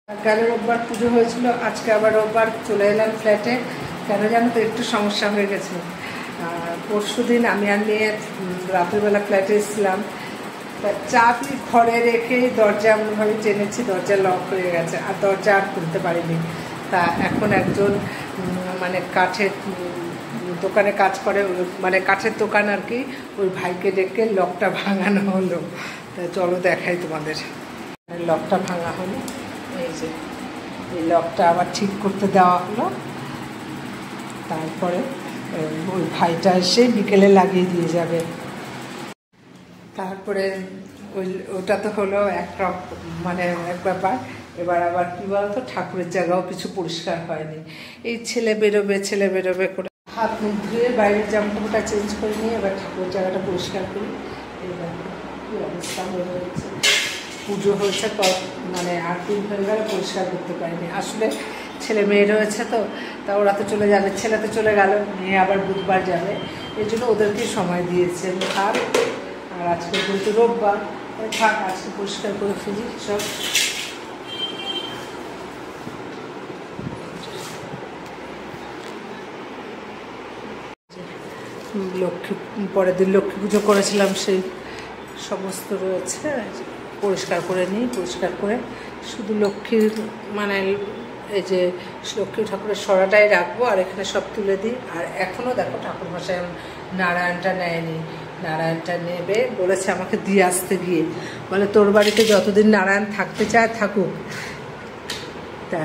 কাল রোববার পুজো হয়েছিল, আজকে আবার রোববার চলে এলাম ফ্ল্যাটে। কেন জানো তো, একটু সমস্যা হয়ে গেছে। পরশু দিন আমি আর মেয়ে রাতের বেলা ফ্ল্যাটে এসেছিলাম, তা চাবি ঘরে রেখে দরজা এমনভাবে টেনেছি, দরজা লক হয়ে গেছে, আর দরজা আর খুলতে পারিনি। তা এখন একজন মানে কাঠের দোকানে কাজ করে, মানে কাঠের দোকান আর কি, ওই ভাইকে ডেকে লকটা ভাঙানো হলো। তা চলো দেখাই তোমাদের। লকটা ভাঙা হলো, এই যে এই লকটা আবার ঠিক করতে দেওয়া হলো। তারপরে ওই ভাইটা এসে বিকেলে লাগিয়ে দিয়ে যাবে। তারপরে ওটা তো হলো এক ব্যাপার। এবার আবার কী বলতো, ঠাকুরের জায়গাও কিছু পরিষ্কার হয়নি। এই ছেলে বেরোবে করে হাত মুখ ধুয়ে বাইরের জামাকাপড়টা চেঞ্জ করে নিয়ে এবার ঠাকুরের জায়গাটা পরিষ্কার করি। এবার কী অবস্থা হয়ে রয়েছে, পুজো হয়েছে মানে 8 দিন হয়ে গেলে পরিষ্কার করতে পারিনি। আসলে ছেলে মেয়ে রয়েছে তো, তা ওরা তো চলে যাবে, ছেলে তো চলে গেল, মেয়ে আবার বুধবার যাবে, এই জন্য ওদেরকে সময় দিয়েছে। থাক, আর আজকে যেহেতু রোববার, থাক আজকে পরিষ্কার করে ফেলি সব। পরের দিন লক্ষ্মী পুজো করেছিলাম, সেই সমস্ত রয়েছে, পরিষ্কার করে নিই। পরিষ্কার করে শুধু লক্ষ্মীর মানে এই যে লক্ষ্মী ঠাকুরের সরাটাই রাখবো, আর এখানে সব তুলে দিই। আর এখনও দেখো ঠাকুর মশাই নারায়ণটা নেয়নি, নারায়ণটা নেবে বলেছে আমাকে দিয়ে আসতে গিয়ে, বলে তোর বাড়িতে যতদিন নারায়ণ থাকতে চায় থাকুক, তা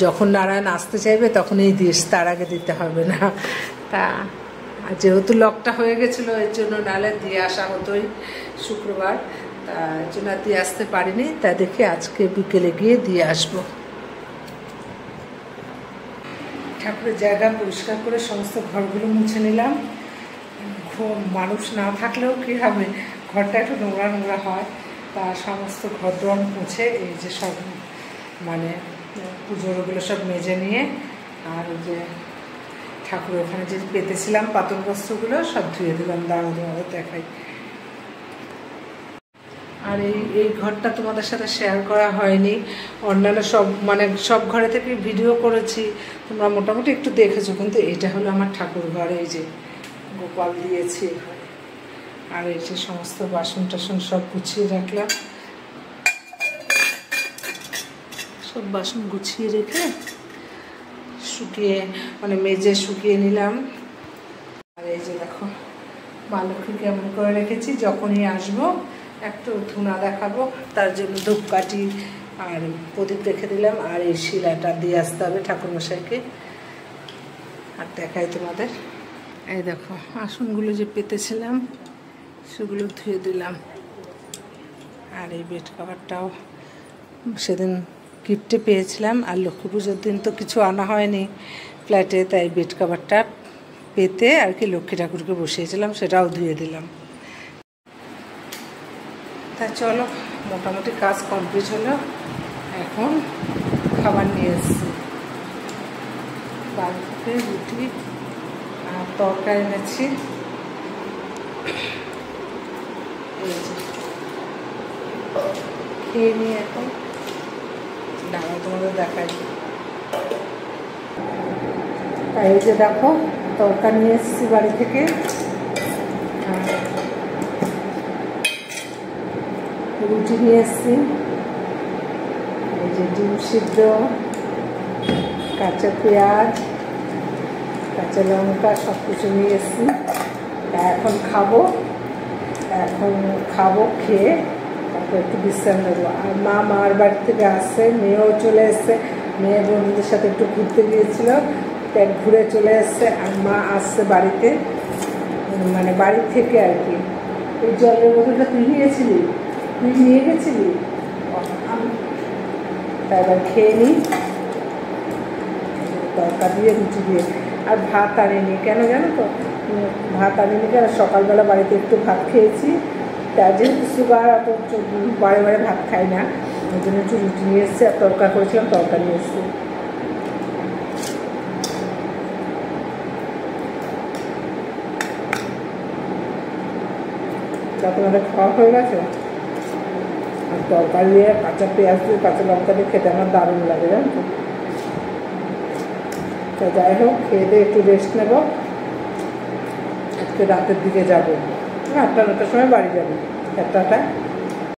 যখন নারায়ণ আসতে চাইবে তখনই দিস, তার আগে দিতে হবে না। তা যেহেতু লকটা হয়ে গেছিলো এর জন্য, নাহলে দিয়ে আসা হতোই শুক্রবার, তার জন্য দিয়ে আসতে পারিনি। তা দেখে আজকে বিকেলে গিয়ে দিয়ে আসবো। ঠাকুরের জায়গা পরিষ্কার করে সমস্ত ঘরগুলো মুছে নিলাম। মানুষ না থাকলেও কী হবে, ঘরটা একটু নোংরা নোংরা হয়। তা সমস্ত ঘর দোর মুছে, এই যে সব মানে পুজোর ওগুলো সব মেজে নিয়ে, আর যে ঠাকুর ওখানে যে পেতেছিলাম পাতল বস্ত্রগুলো সব ধুয়ে দিলাম। দাঁড়ানো দেখাই। আর এই ঘরটা তোমাদের সাথে শেয়ার করা হয়নি, অন্যান্য সব ঘরে থেকে ভিডিও করেছি, তোমরা মোটামুটি একটু দেখেছো, কিন্তু এটা হলো আমার ঠাকুর ঘর। এই যে গোপাল দিয়েছি এখানে, আর এই যে সমস্ত বাসন টাসন সব গুছিয়ে রাখলাম, সব বাসন গুছিয়ে রেখে শুকিয়ে মেজে শুকিয়ে নিলাম। আর এই যে দেখো মা লক্ষ্মী কেমন করে রেখেছি, যখনই আসবো একটু ধুনা দেখাবো, তার জন্য ধূপকাঠি আর প্রদীপ রেখে দিলাম। আর এই শিলাটা দিয়ে আসতে হবে ঠাকুরমশাইকে। আর দেখাই তোমাদের, এই দেখো আসনগুলো যে পেতেছিলাম সেগুলো ধুয়ে দিলাম। আর এই বেড কভারটাও সেদিন গিফটে পেয়েছিলাম, আর লক্ষ্মী পুজোর দিন তো কিছু আনা হয়নি ফ্ল্যাটে, তাই বেড কভারটা পেতে আর কি লক্ষ্মী ঠাকুরকে বসিয়েছিলাম, সেটাও ধুয়ে দিলাম। তা চলো, মোটামুটি কাজ কমপ্লিট হলো। এখন খাবার নিয়ে এসেছি, বাড়ি থেকে রুটি আর তরকারি এনেছি। এই যে খেয়ে নিয়ে এখন দাঁড়াও তোমাদের দেখাই। তাই এই যে দেখো তরকারি নিয়ে এসেছি বাড়ি থেকে, রুটি নিয়ে এসেছি, এই যে ডিম সিদ্ধ, কাঁচা পেঁয়াজ, কাঁচা লঙ্কা সব কিছু নিয়ে এসেছি। এখন খাবো, খেয়ে তারপর একটু বিশ্রাম নেবো। আর মার বাড়ি থেকে আসছে, মেয়েও চলে এসছে, মেয়ে বন্ধুদের সাথে একটু ঘুরতে গিয়েছিল, তাই ঘুরে চলে এসছে। আর মা আসছে বাড়িতে, বাড়ি থেকে আর কি। এই জলের বোতলটা তুই নিয়েছিলি, তুই নিয়ে গেছিলি, তাই এবার খেয়ে নিই তরকা দিয়ে রুটি দিয়ে। আর ভাত আনিনি, কেন জানো তো, ভাত আনিনি কেন, সকালবেলা বাড়িতে একটু ভাত খেয়েছি, তার যেহেতু সুগার, অত বারে ভাত খাই না, ওই জন্য একটু রুটি নিয়ে এসেছি, আর তরকা করেছিলাম, তরকা নিয়ে এসেছি। তা তোমাদের খাওয়া হয়ে গেছে? তরকারি দিয়ে কাঁচা পেঁয়াজ দিয়ে কাঁচা লঙ্কা দিয়ে খেতে আমার দারুণ লাগে, জানো তো। তো যাই হোক, খেয়ে দিয়ে একটু রেস্ট নেব। আজকে রাতের দিকে যাবো, 8টা 9টার সময় বাড়ি যাবো। 7টায়